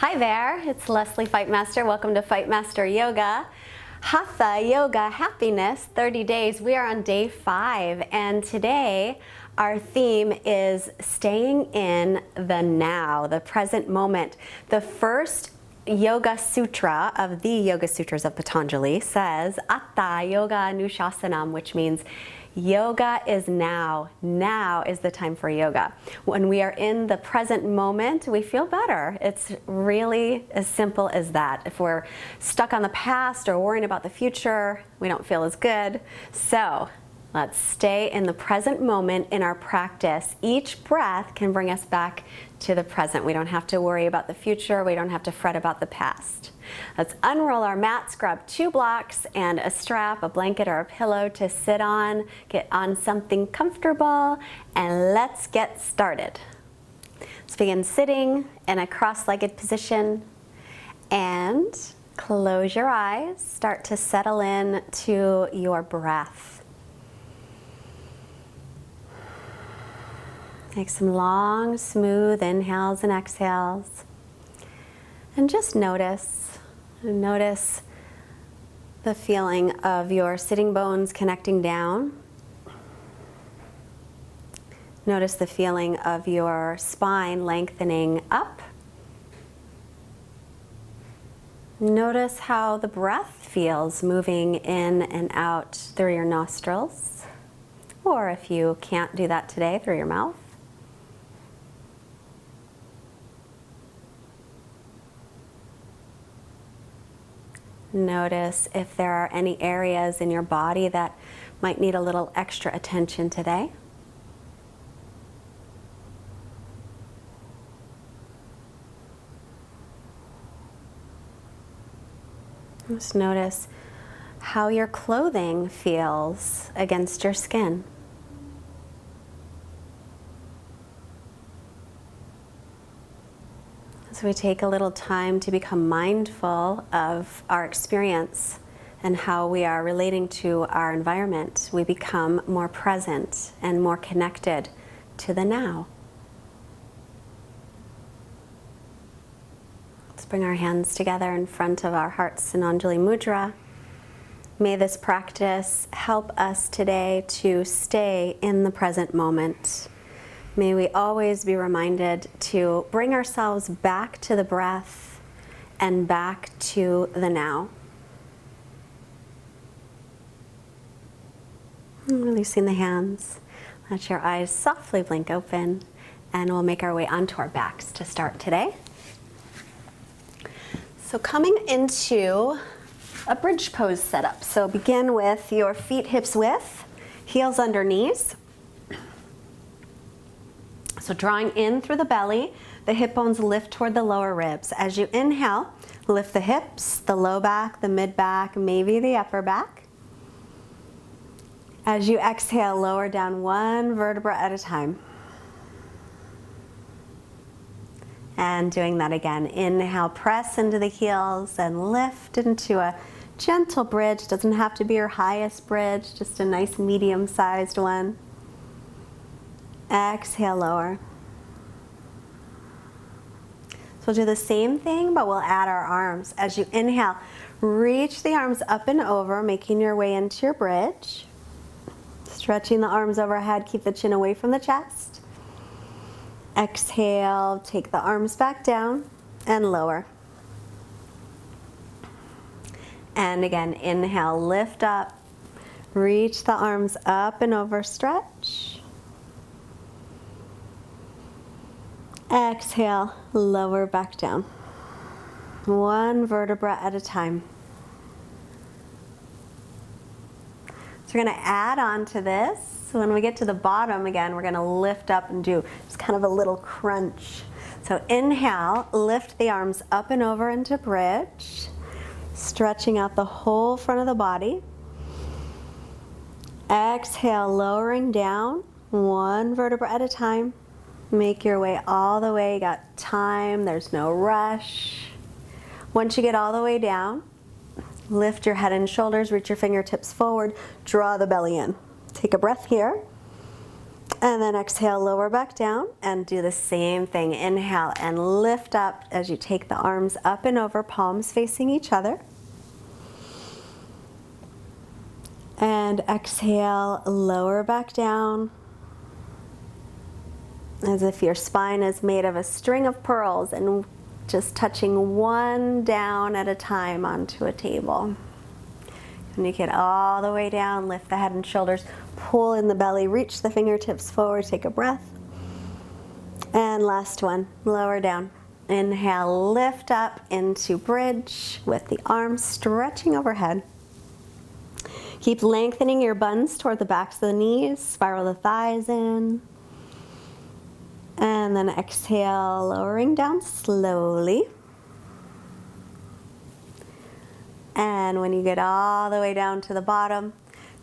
Hi there, it's Lesley Fightmaster. Welcome to Fightmaster Yoga. Hatha, yoga, happiness, 30 days. We are on day 5, and today our theme is staying in the now, the present moment. The first Yoga Sutra of the Yoga Sutras of Patanjali says, Atta Yoga Anushasanam, which means yoga is now. Now is the time for yoga. When we are in the present moment, we feel better. It's really as simple as that. If we're stuck on the past or worrying about the future, we don't feel as good. So let's stay in the present moment in our practice. Each breath can bring us back to the present. We don't have to worry about the future. We don't have to fret about the past. Let's unroll our mats, grab 2 blocks and a strap, a blanket or a pillow to sit on. Get on something comfortable and let's get started. Let's begin sitting in a cross-legged position and close your eyes. Start to settle in to your breath. Take some long, smooth inhales and exhales. And just notice the feeling of your sitting bones connecting down. Notice the feeling of your spine lengthening up. Notice how the breath feels moving in and out through your nostrils, or if you can't do that today, through your mouth. Notice if there are any areas in your body that might need a little extra attention today. Just notice how your clothing feels against your skin. So we take a little time to become mindful of our experience and how we are relating to our environment. We become more present and more connected to the now. Let's bring our hands together in front of our hearts in Anjali Mudra. May this practice help us today to stay in the present moment. May we always be reminded to bring ourselves back to the breath and back to the now. And releasing the hands, let your eyes softly blink open, and we'll make our way onto our backs to start today. So coming into a bridge pose setup. So begin with your feet hips width, heels under knees. So drawing in through the belly, the hip bones lift toward the lower ribs. As you inhale, lift the hips, the low back, the mid back, maybe the upper back. As you exhale, lower down 1 vertebra at a time. And doing that again. Inhale, press into the heels and lift into a gentle bridge. Doesn't have to be your highest bridge, just a nice medium-sized one. Exhale, lower. So we'll do the same thing, but we'll add our arms. As you inhale, reach the arms up and over, making your way into your bridge. Stretching the arms overhead, keep the chin away from the chest. Exhale, take the arms back down and lower. And again, inhale, lift up, reach the arms up and over, stretch. Exhale, lower back down. 1 vertebra at a time. So we're going to add on to this. So when we get to the bottom again, we're going to lift up and do just kind of a little crunch. So inhale, lift the arms up and over into bridge, stretching out the whole front of the body. Exhale, lowering down 1 vertebra at a time. Make your way all the way, you got time, there's no rush. Once you get all the way down, lift your head and shoulders, reach your fingertips forward, draw the belly in. Take a breath here. And then exhale, lower back down, and do the same thing. Inhale and lift up as you take the arms up and over, palms facing each other. And exhale, lower back down, as if your spine is made of a string of pearls and just touching one down at a time onto a table. When you get all the way down, lift the head and shoulders, pull in the belly, reach the fingertips forward, take a breath. And last one, lower down. Inhale, lift up into bridge with the arms stretching overhead. Keep lengthening your buns toward the backs of the knees, spiral the thighs in. And then exhale, lowering down slowly. And when you get all the way down to the bottom,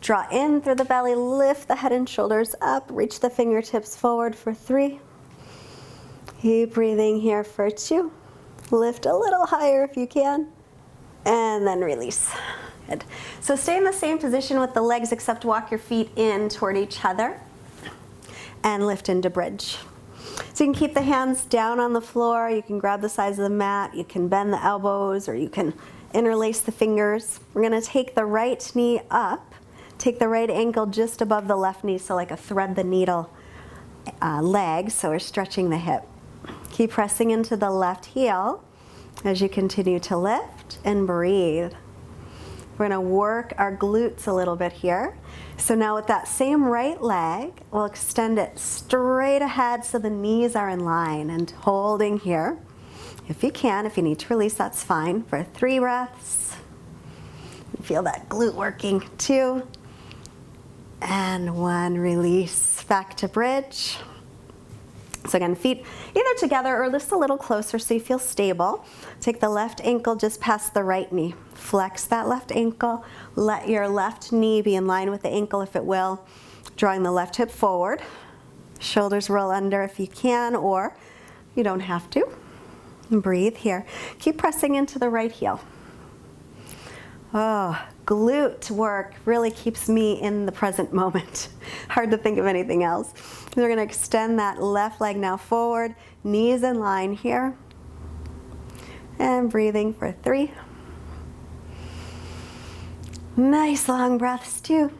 draw in through the belly, lift the head and shoulders up, reach the fingertips forward for 3. Keep breathing here for 2. Lift a little higher if you can, and then release. Good. So stay in the same position with the legs, except walk your feet in toward each other and lift into bridge. So you can keep the hands down on the floor, you can grab the sides of the mat, you can bend the elbows, or you can interlace the fingers. We're going to take the right knee up, take the right ankle just above the left knee, so like a thread the needle leg, so we're stretching the hip. Keep pressing into the left heel as you continue to lift and breathe. We're going to work our glutes a little bit here. So now with that same right leg, we'll extend it straight ahead so the knees are in line, and holding here. If you can, if you need to release, that's fine, for 3 breaths. Feel that glute working. 2 and 1, release. Back to bridge. So again, feet either together or just a little closer so you feel stable. Take the left ankle just past the right knee. Flex that left ankle. Let your left knee be in line with the ankle if it will. Drawing the left hip forward. Shoulders roll under if you can, or you don't have to. Breathe here. Keep pressing into the right heel. Oh, glute work really keeps me in the present moment. Hard to think of anything else. We're going to extend that left leg now forward, knees in line here. And breathing for 3. Nice long breaths, 2.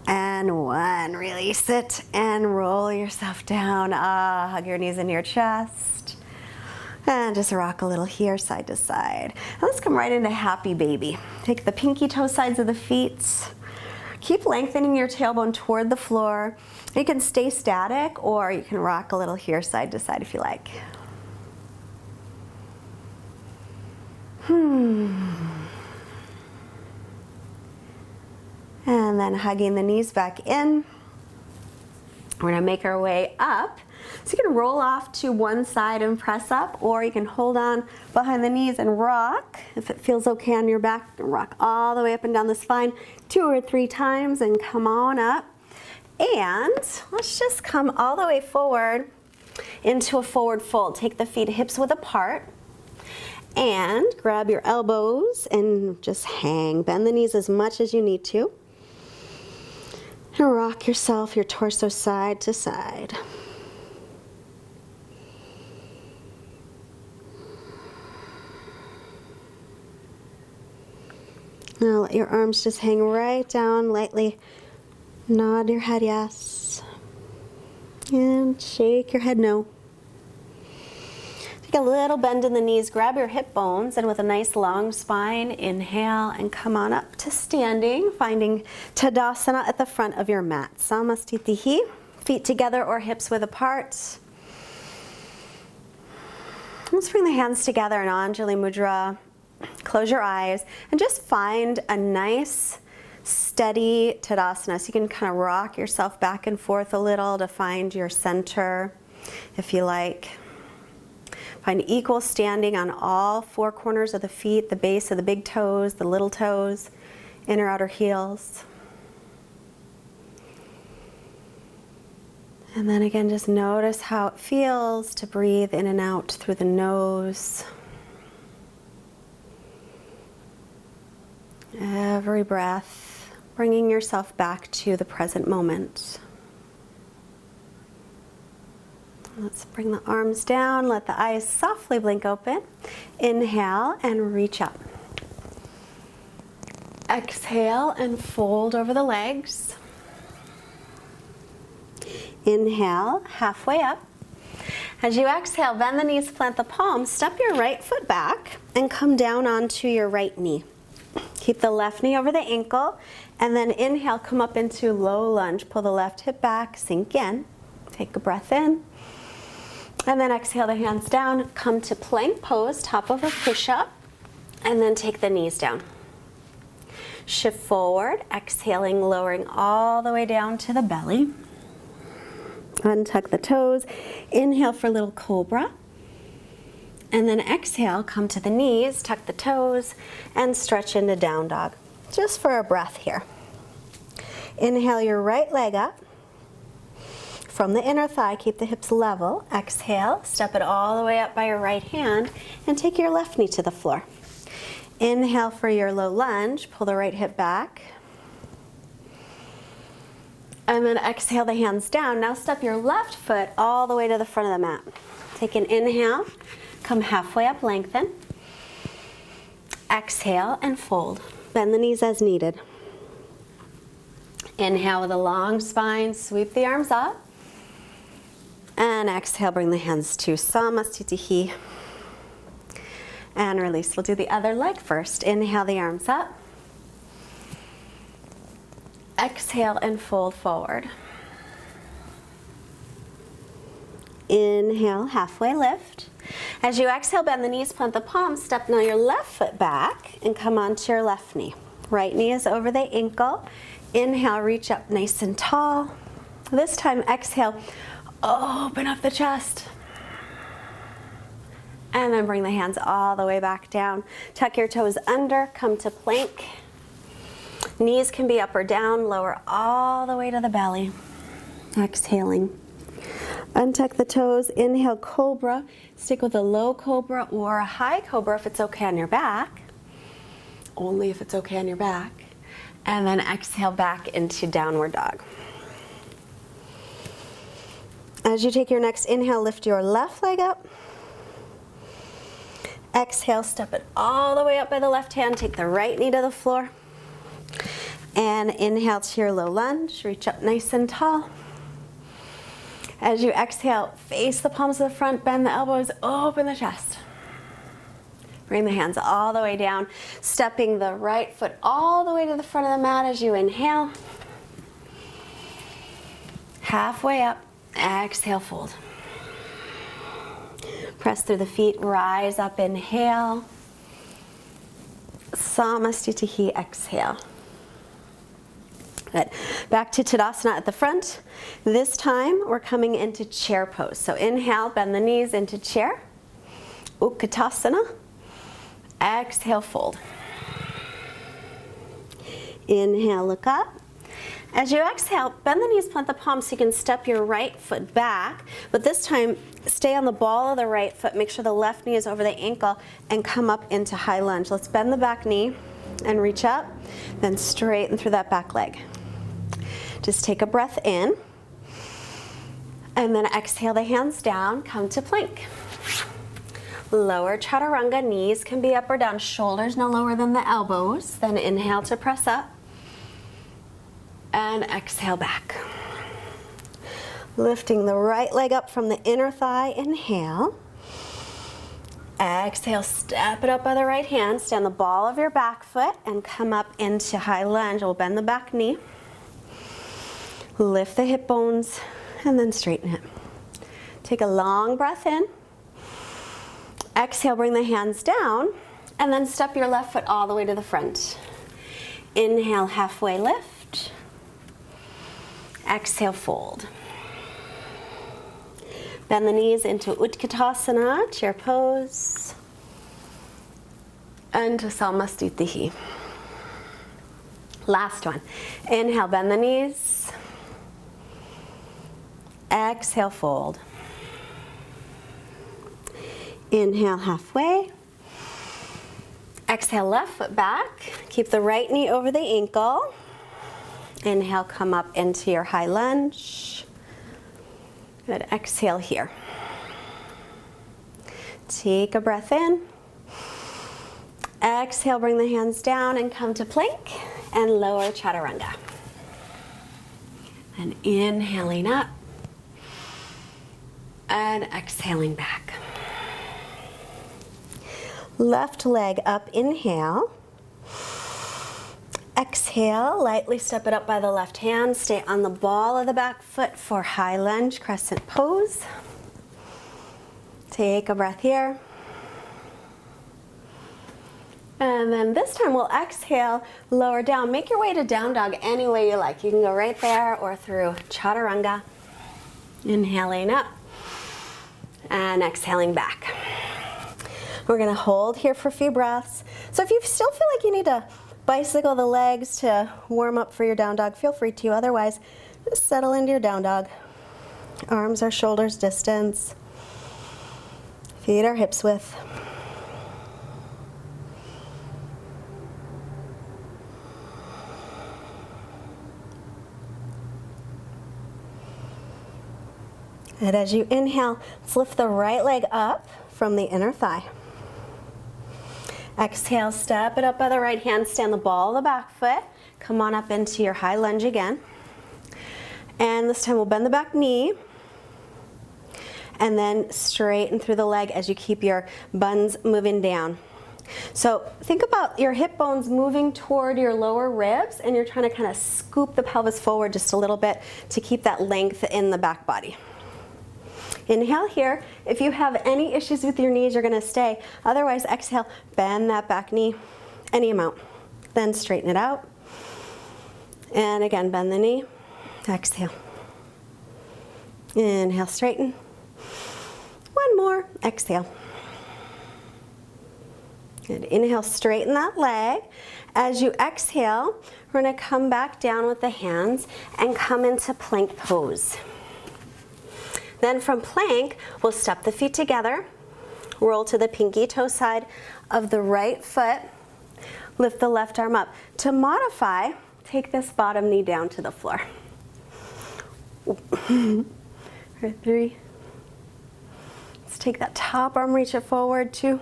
And 1, release it and roll yourself down. Hug your knees into your chest. And just rock a little here, side to side. And let's come right into happy baby. Take the pinky toe sides of the feet. Keep lengthening your tailbone toward the floor. You can stay static, or you can rock a little here, side to side if you like. And then hugging the knees back in. We're gonna make our way up. So you can roll off to one side and press up, or you can hold on behind the knees and rock. If it feels okay on your back, rock all the way up and down the spine 2 or 3 times and come on up. And let's just come all the way forward into a forward fold. Take the feet hips width apart and grab your elbows and just hang. Bend the knees as much as you need to. And rock yourself, your torso side to side. Now let your arms just hang right down, lightly nod your head yes, and shake your head no. Take a little bend in the knees, grab your hip bones, and with a nice long spine, inhale and come on up to standing, finding Tadasana at the front of your mat. Samastitihi, feet together or hips width apart. Let's bring the hands together in Anjali Mudra. Close your eyes and just find a nice steady Tadasana. So you can kind of rock yourself back and forth a little to find your center if you like. Find equal standing on all 4 corners of the feet, the base of the big toes, the little toes, inner outer heels. And then again, just notice how it feels to breathe in and out through the nose. Every breath bringing yourself back to the present moment. Let's bring the arms down, let the eyes softly blink open. Inhale and reach up. Exhale and fold over the legs. Inhale, halfway up. As you exhale, bend the knees, plant the palms, step your right foot back and come down onto your right knee. Keep the left knee over the ankle, and then inhale, come up into low lunge. Pull the left hip back, sink in. Take a breath in. And then exhale the hands down, come to plank pose, top of a push-up, and then take the knees down. Shift forward, exhaling, lowering all the way down to the belly. Untuck the toes, inhale for a little cobra. And then exhale, come to the knees, tuck the toes, and stretch into down dog. Just for a breath here. Inhale your right leg up. From the inner thigh, keep the hips level. Exhale, step it all the way up by your right hand and take your left knee to the floor. Inhale for your low lunge, pull the right hip back. And then exhale the hands down. Now step your left foot all the way to the front of the mat. Take an inhale, come halfway up, lengthen. Exhale and fold. Bend the knees as needed. Inhale with a long spine, sweep the arms up. And exhale, bring the hands to Samasthiti. And release. We'll do the other leg first. Inhale the arms up. Exhale and fold forward. Inhale, halfway lift. As you exhale, bend the knees, plant the palms, step now your left foot back and come onto your left knee. Right knee is over the ankle. Inhale, reach up nice and tall. This time, exhale, open up the chest. And then bring the hands all the way back down. Tuck your toes under, come to plank. Knees can be up or down, lower all the way to the belly. Exhaling. Untuck the toes, inhale cobra. Stick with a low cobra or a high cobra if it's okay on your back. Only if it's okay on your back. And then exhale back into downward dog. As you take your next inhale, lift your left leg up. Exhale, step it all the way up by the left hand. Take the right knee to the floor. And inhale to your low lunge. Reach up nice and tall. As you exhale, face the palms of the front, bend the elbows, open the chest. Bring the hands all the way down, stepping the right foot all the way to the front of the mat as you inhale. Halfway up, exhale, fold. Press through the feet, rise up, inhale. Samasthiti, exhale. Good. Back to Tadasana at the front. This time we're coming into chair pose. So inhale, bend the knees into chair. Utkatasana. Exhale, fold. Inhale, look up. As you exhale, bend the knees, plant the palms so you can step your right foot back. But this time, stay on the ball of the right foot. Make sure the left knee is over the ankle and come up into high lunge. Let's bend the back knee and reach up. Then straighten through that back leg. Just take a breath in. And then exhale the hands down, come to plank. Lower chaturanga, knees can be up or down, shoulders no lower than the elbows. Then inhale to press up. And exhale back. Lifting the right leg up from the inner thigh, inhale. Exhale, step it up by the right hand, stand the ball of your back foot and come up into high lunge. We'll bend the back knee. Lift the hip bones and then straighten it. Take a long breath in. Exhale, bring the hands down and then step your left foot all the way to the front. Inhale, halfway lift. Exhale, fold. Bend the knees into Utkatasana, chair pose. And to Samasthiti. Last one. Inhale, bend the knees. Exhale, fold. Inhale, halfway. Exhale, left foot back. Keep the right knee over the ankle. Inhale, come up into your high lunge. Good, exhale here. Take a breath in. Exhale, bring the hands down and come to plank and lower chaturanga. And inhaling up and exhaling back. Left leg up, inhale. Exhale, lightly step it up by the left hand. Stay on the ball of the back foot for high lunge, crescent pose. Take a breath here. And then this time we'll exhale, lower down. Make your way to down dog any way you like. You can go right there or through chaturanga. Inhaling up and exhaling back. We're gonna hold here for a few breaths. So if you still feel like you need to bicycle the legs to warm up for your down dog, feel free to. Otherwise, just settle into your down dog. Arms are shoulders distance. Feet are hips width. And as you inhale, let's lift the right leg up from the inner thigh. Exhale, step it up by the right hand, stand the ball of the back foot. Come on up into your high lunge again. And this time we'll bend the back knee. And then straighten through the leg as you keep your buns moving down. So think about your hip bones moving toward your lower ribs, and you're trying to kind of scoop the pelvis forward just a little bit to keep that length in the back body. Inhale here. If you have any issues with your knees, you're going to stay. Otherwise, exhale, bend that back knee any amount. Then straighten it out. And again, bend the knee. Exhale. Inhale, straighten. One more. Exhale. Good. Inhale, straighten that leg. As you exhale, we're going to come back down with the hands and come into plank pose. Then from plank, we'll step the feet together, roll to the pinky toe side of the right foot, lift the left arm up. To modify, take this bottom knee down to the floor. 3. Let's take that top arm, reach it forward, 2,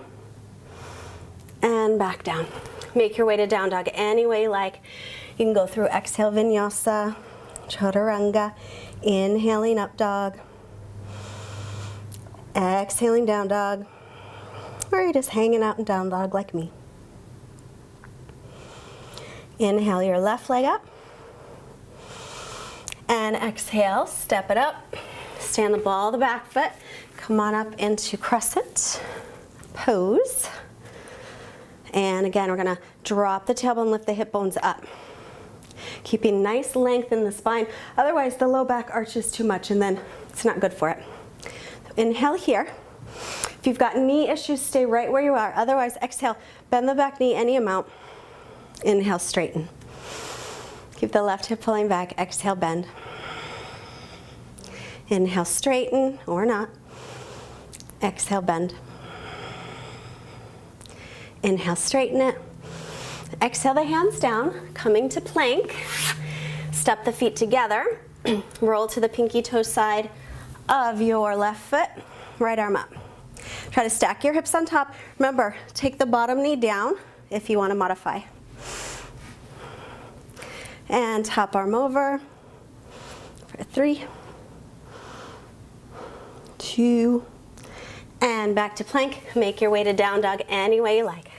and back down. Make your way to down dog any way you like. You can go through exhale, vinyasa, chaturanga, inhaling up dog, exhaling down dog, or you're just hanging out in down dog like me. Inhale your left leg up, and exhale, step it up, stand the ball of the back foot, come on up into crescent pose. And again, we're gonna drop the tailbone, lift the hip bones up. Keeping nice length in the spine, otherwise the low back arches too much and then it's not good for it. Inhale here. If you've got knee issues, stay right where you are. Otherwise, exhale, bend the back knee any amount. Inhale, straighten. Keep the left hip pulling back. Exhale, bend. Inhale, straighten or not. Exhale, bend. Inhale, straighten it. Exhale the hands down, coming to plank. Step the feet together. Roll to the pinky toe side of your left foot, right arm up. Try to stack your hips on top. Remember, take the bottom knee down if you want to modify. And top arm over for 3, 2, and back to plank. Make your way to down dog any way you like.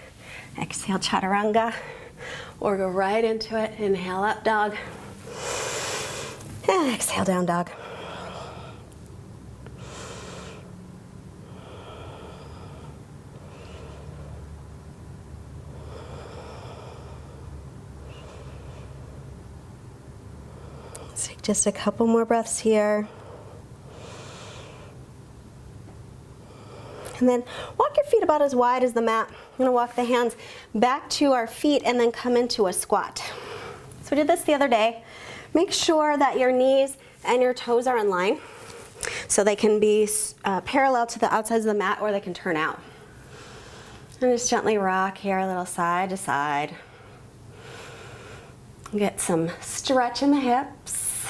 Exhale, chaturanga, or go right into it. Inhale, up dog, and exhale, down dog. Let's take just a couple more breaths here. And then walk your feet about as wide as the mat. I'm gonna walk the hands back to our feet and then come into a squat. So we did this the other day. Make sure that your knees and your toes are in line so they can be parallel to the outsides of the mat, or they can turn out. And just gently rock here a little side to side. Get some stretch in the hips.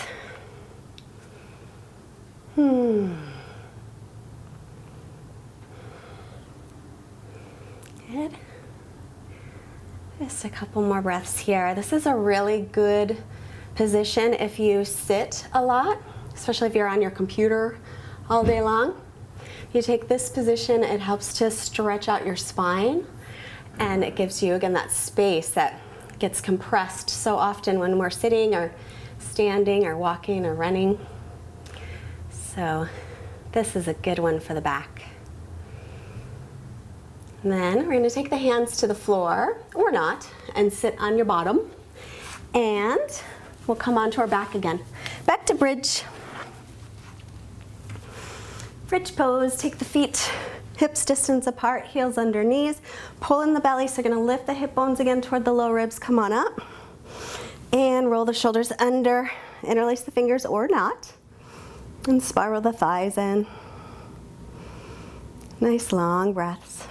Good. Just a couple more breaths here. This is a really good position if you sit a lot, especially if you're on your computer all day long. You take this position, it helps to stretch out your spine, and it gives you, again, that space that gets compressed so often when we're sitting or standing or walking or running. So this is a good one for the back. And then we're going to take the hands to the floor, or not, and sit on your bottom. And we'll come onto our back again. Back to bridge. Bridge pose, take the feet hips distance apart, heels under knees. Pull in the belly, so you're gonna lift the hip bones again toward the low ribs. Come on up. And roll the shoulders under, interlace the fingers or not. And spiral the thighs in. Nice long breaths.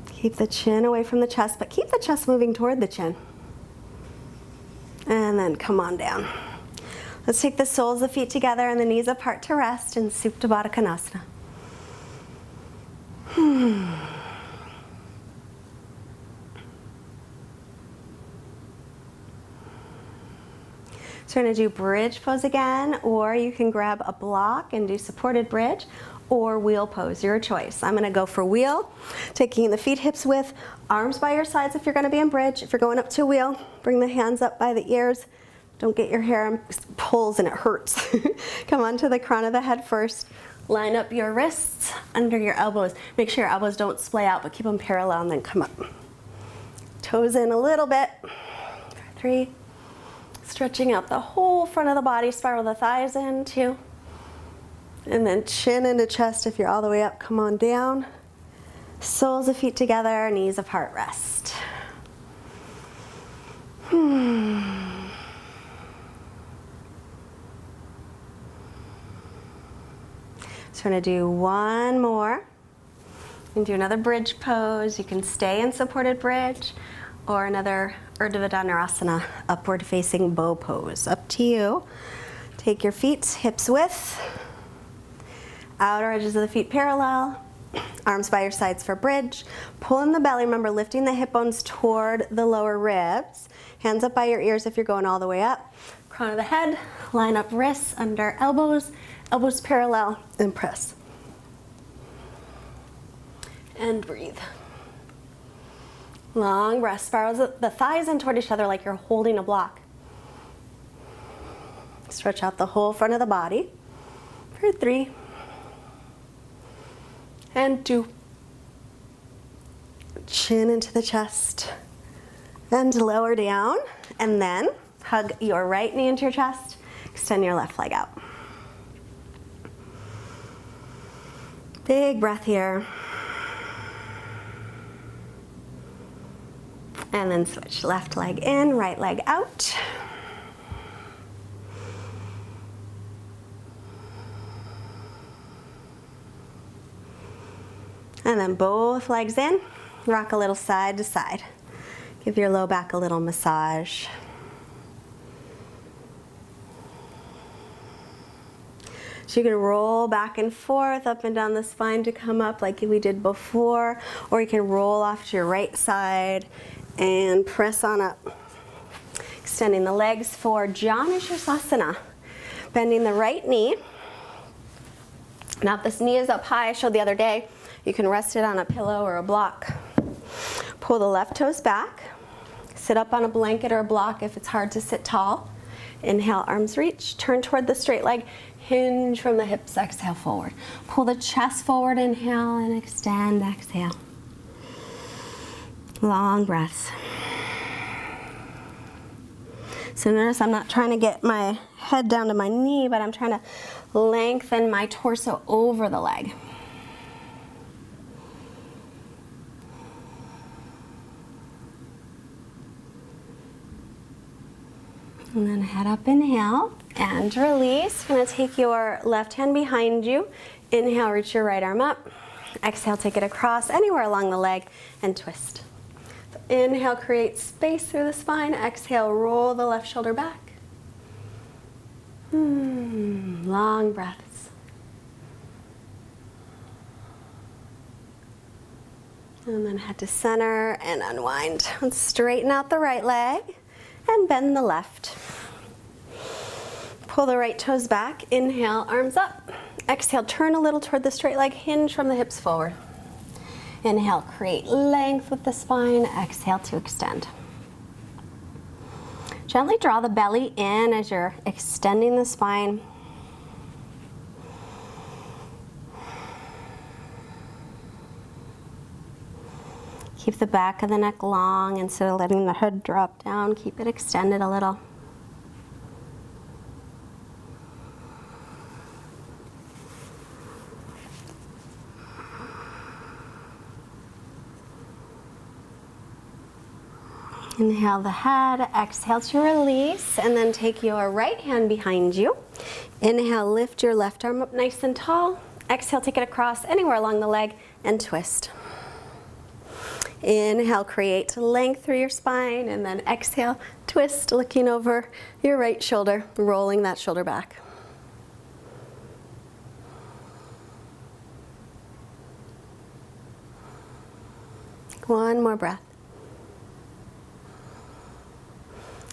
Keep the chin away from the chest, but keep the chest moving toward the chin. And then come on down. Let's take the soles of the feet together and the knees apart to rest in Supta Baddha Konasana. So we're going to do bridge pose again, or you can grab a block and do supported bridge, or wheel pose, your choice. I'm going to go for wheel, taking the feet hips width, arms by your sides if you're going to be in bridge. If you're going up to wheel, bring the hands up by the ears. Don't get your hair pulls and it hurts. Come onto the crown of the head first. Line up your wrists under your elbows. Make sure your elbows don't splay out, but keep them parallel and then come up. Toes in a little bit. 3. Stretching out the whole front of the body, spiral the thighs in, 2. And then chin into chest if you're all the way up, come on down. Soles of feet together, knees apart, rest. So we're gonna do one more. And do another bridge pose. You can stay in supported bridge, or another Urdhva Dhanurasana, upward facing bow pose. Up to you. Take your feet hips width, outer edges of the feet parallel, arms by your sides for bridge. Pull in the belly, remember lifting the hip bones toward the lower ribs. Hands up by your ears if you're going all the way up. Crown of the head, line up wrists under elbows, elbows parallel, and press. And breathe. Long breath, spiral the thighs in toward each other like you're holding a block. Stretch out the whole front of the body for 3. And 2. Chin into the chest. And lower down. And then hug your right knee into your chest. Extend your left leg out. Big breath here. And then switch left leg in, right leg out. And then both legs in, rock a little side to side. Give your low back a little massage. So you can roll back and forth, up and down the spine to come up like we did before, or you can roll off to your right side and press on up. Extending the legs for Janu Sirsasana. Bending the right knee. Now if this knee is up high, I showed the other day, you can rest it on a pillow or a block. Pull the left toes back. Sit up on a blanket or a block if it's hard to sit tall. Inhale, arms reach. Turn toward the straight leg. Hinge from the hips, exhale forward. Pull the chest forward, inhale, and extend, exhale. Long breaths. So notice I'm not trying to get my head down to my knee, but I'm trying to lengthen my torso over the leg. And then head up, inhale, and release. You're gonna take your left hand behind you. Inhale, reach your right arm up. Exhale, take it across anywhere along the leg and twist. So inhale, create space through the spine. Exhale, roll the left shoulder back. Long breaths. And then head to center and unwind. And straighten out the right leg and bend the left. Pull the right toes back. Inhale, arms up. Exhale, turn a little toward the straight leg. Hinge from the hips forward. Inhale, create length with the spine. Exhale to extend. Gently draw the belly in as you're extending the spine. Keep the back of the neck long instead of letting the head drop down. Keep it extended a little. Inhale the head, exhale to release, and then take your right hand behind you. Inhale, lift your left arm up nice and tall. Exhale, take it across anywhere along the leg and twist. Inhale, create length through your spine, and then exhale, twist, looking over your right shoulder, rolling that shoulder back. One more breath.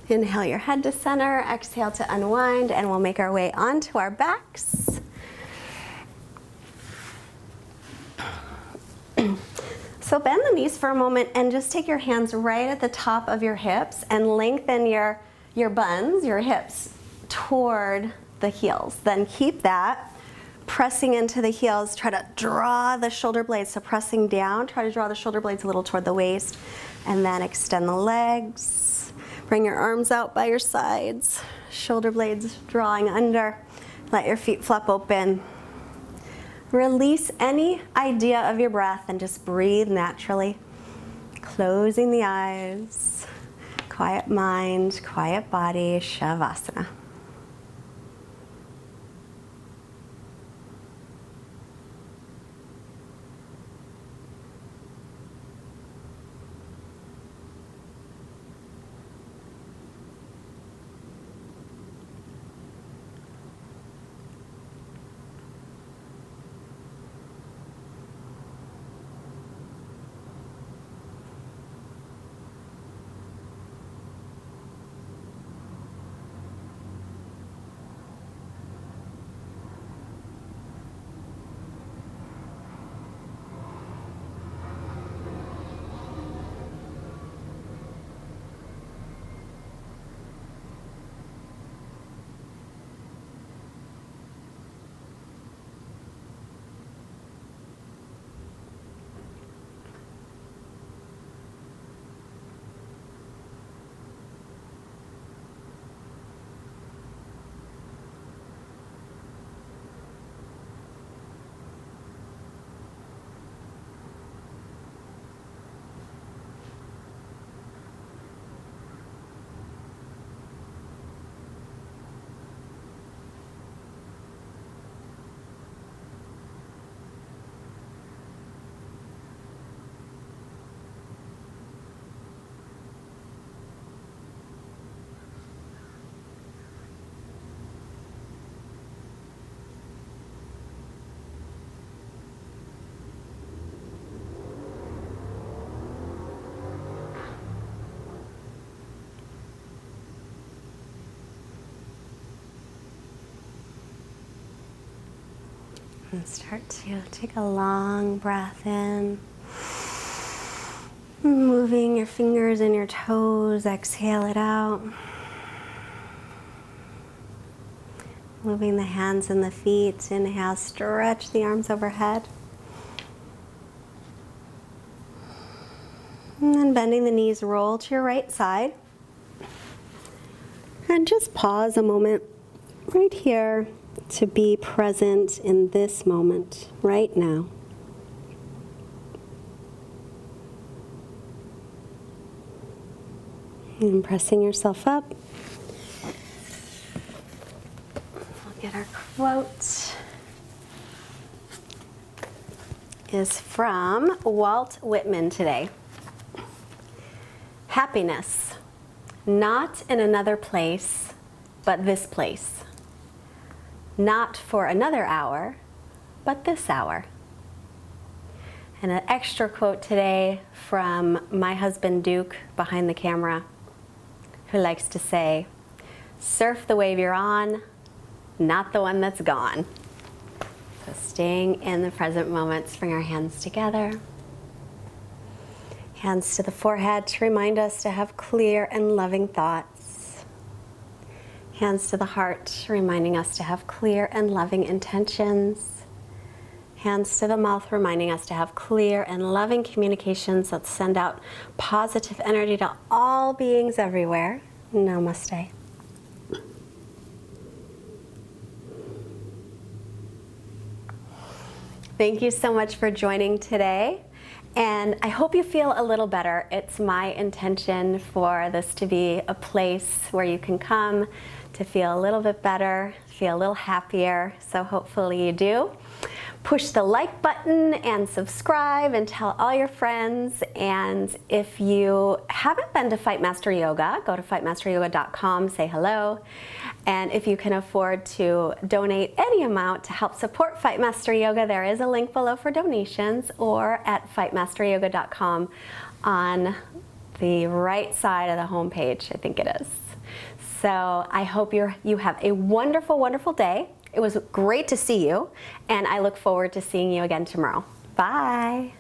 Inhale your head to center, exhale to unwind, and we'll make our way onto our backs. So bend the knees for a moment and just take your hands right at the top of your hips and lengthen your buns, your hips, toward the heels. Then keep that, pressing into the heels. Try to draw the shoulder blades, so pressing down, try to draw the shoulder blades a little toward the waist, and then extend the legs. Bring your arms out by your sides, shoulder blades drawing under. Let your feet flap open. Release any idea of your breath and just breathe naturally. Closing the eyes. Quiet mind, quiet body, Shavasana. And start to take a long breath in. Moving your fingers and your toes, exhale it out. Moving the hands and the feet, inhale, stretch the arms overhead. And then bending the knees, roll to your right side. And just pause a moment right here to be present in this moment, right now. And pressing yourself up. We'll get our quote. is from Walt Whitman today. Happiness, not in another place, but this place. Not for another hour, but this hour. And an extra quote today from my husband Duke behind the camera, who likes to say, surf the wave you're on, not the one that's gone. So staying in the present moment, let's bring our hands together. Hands to the forehead to remind us to have clear and loving thoughts. Hands to the heart, reminding us to have clear and loving intentions. Hands to the mouth, reminding us to have clear and loving communications that send out positive energy to all beings everywhere. Namaste. Thank you so much for joining today. And I hope you feel a little better. It's my intention for this to be a place where you can come to feel a little bit better, feel a little happier. So hopefully you do. Push the like button and subscribe and tell all your friends. And if you haven't been to Fightmaster Yoga, go to fightmasteryoga.com, say hello. And if you can afford to donate any amount to help support Fightmaster Yoga, there is a link below for donations, or at fightmasteryoga.com on the right side of the homepage, I think it is. So I hope you have a wonderful, wonderful day. It was great to see you, and I look forward to seeing you again tomorrow. Bye.